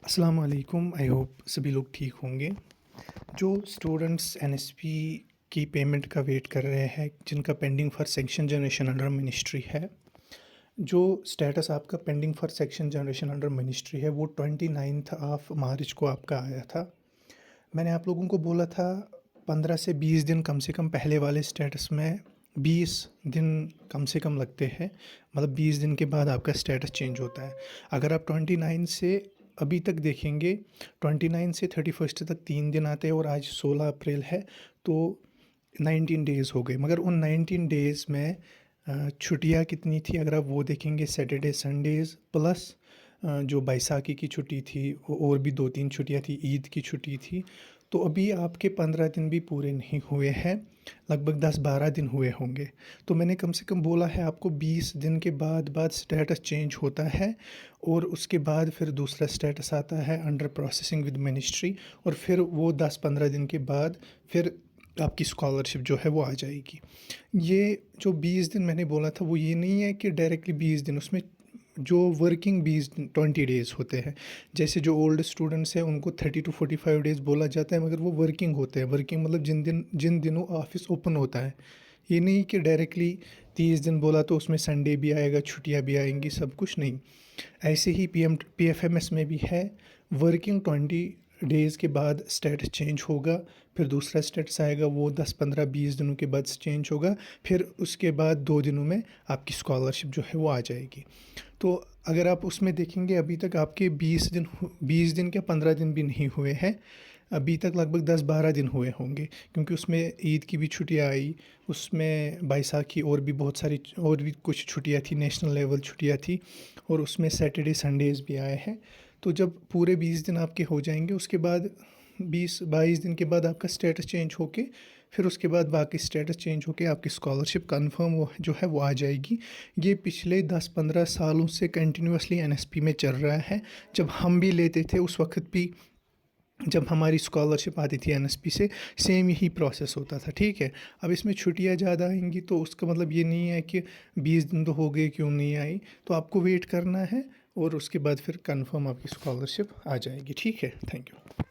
अस्सलाम वालेकुम। I hope सभी लोग ठीक होंगे। जो स्टूडेंट्स एनएसपी की पेमेंट का वेट कर रहे हैं, जिनका pending for section generation under ministry है, जो स्टेटस आपका pending for section generation under ministry है वो 29 ऑफ मार्च को आपका आया था। मैंने आप लोगों को बोला था 15 से 20 दिन कम से कम पहले वाले स्टेटस में 20 दिन कम से कम लगते हैं। मतलब 20 दिन के बाद आपका स्टेटस चेंज होता है। अगर आप 29 से अभी तक देखेंगे, 29 से 31 तक 3 दिन आते हैं और आज 16 अप्रैल है, तो 19 डेज़ हो गए। मगर उन 19 डेज़ में छुट्टियाँ कितनी थी अगर आप वो देखेंगे, सैटरडे संडेज़ प्लस जो बैसाखी की छुट्टी थी और भी 2-3 छुट्टियाँ थी, ईद की छुट्टी थी। तो अभी आपके 15 दिन भी पूरे नहीं हुए हैं, लगभग 10-12 दिन हुए होंगे। तो मैंने कम से कम बोला है आपको 20 दिन के बाद स्टेटस चेंज होता है और उसके बाद फिर दूसरा स्टेटस आता है अंडर प्रोसेसिंग विद मिनिस्ट्री, और फिर वो 10-15 दिन के बाद फिर आपकी स्कॉलरशिप जो है वो आ जाएगी। ये जो 20 दिन मैंने बोला था वो ये नहीं है कि डायरेक्टली 20 दिन, उसमें जो वर्किंग 20 डेज़ होते हैं। जैसे जो ओल्ड स्टूडेंट्स हैं उनको 30 टू 45 डेज़ बोला जाता है, मगर वो वर्किंग होते हैं। वर्किंग मतलब जिन दिनों ऑफिस ओपन होता है। ये नहीं कि डायरेक्टली 30 दिन बोला तो उसमें संडे भी आएगा, छुट्टियाँ भी आएंगी, सब कुछ नहीं। ऐसे ही पीएफएमएस में भी है, वर्किंग 20 डेज़ के बाद स्टेटस चेंज होगा, फिर दूसरा स्टेटस आएगा वो 10-15-20 दिनों के बाद चेंज होगा, फिर उसके बाद 2 दिनों में आपकी स्कॉलरशिप जो है वो आ जाएगी। तो अगर आप उसमें देखेंगे अभी तक आपके 20 दिन क्या 15 दिन भी नहीं हुए हैं, अभी तक लगभग 10-12 दिन हुए होंगे, क्योंकि उसमें ईद की भी छुट्टियाँ आई, उसमें बैसाखी और भी बहुत सारी और भी कुछ छुट्टियाँ थी, नेशनल लेवल छुट्टियाँ थी, और उसमें सैटरडे संडेज़ भी आए हैं। तो जब पूरे 20 दिन आपके हो जाएंगे, उसके बाद 20-22 दिन के बाद आपका स्टेटस चेंज होके फिर उसके बाद बाकी स्टेटस चेंज होके आपकी स्कॉलरशिप कंफर्म वो जो है वो आ जाएगी। ये पिछले 10-15 सालों से कंटिन्यूसली एनएसपी में चल रहा है। जब हम भी लेते थे उस वक्त भी, जब हमारी स्कॉलरशिप आती थी एनएसपी से, सेम यही प्रोसेस होता था। ठीक है, अब इसमें छुट्टियां ज़्यादा आएंगी तो उसका मतलब ये नहीं है कि 20 दिन तो हो गए क्यों नहीं आई। तो आपको वेट करना है और उसके बाद फिर कंफर्म आपकी स्कॉलरशिप आ जाएगी। ठीक है, थैंक यू।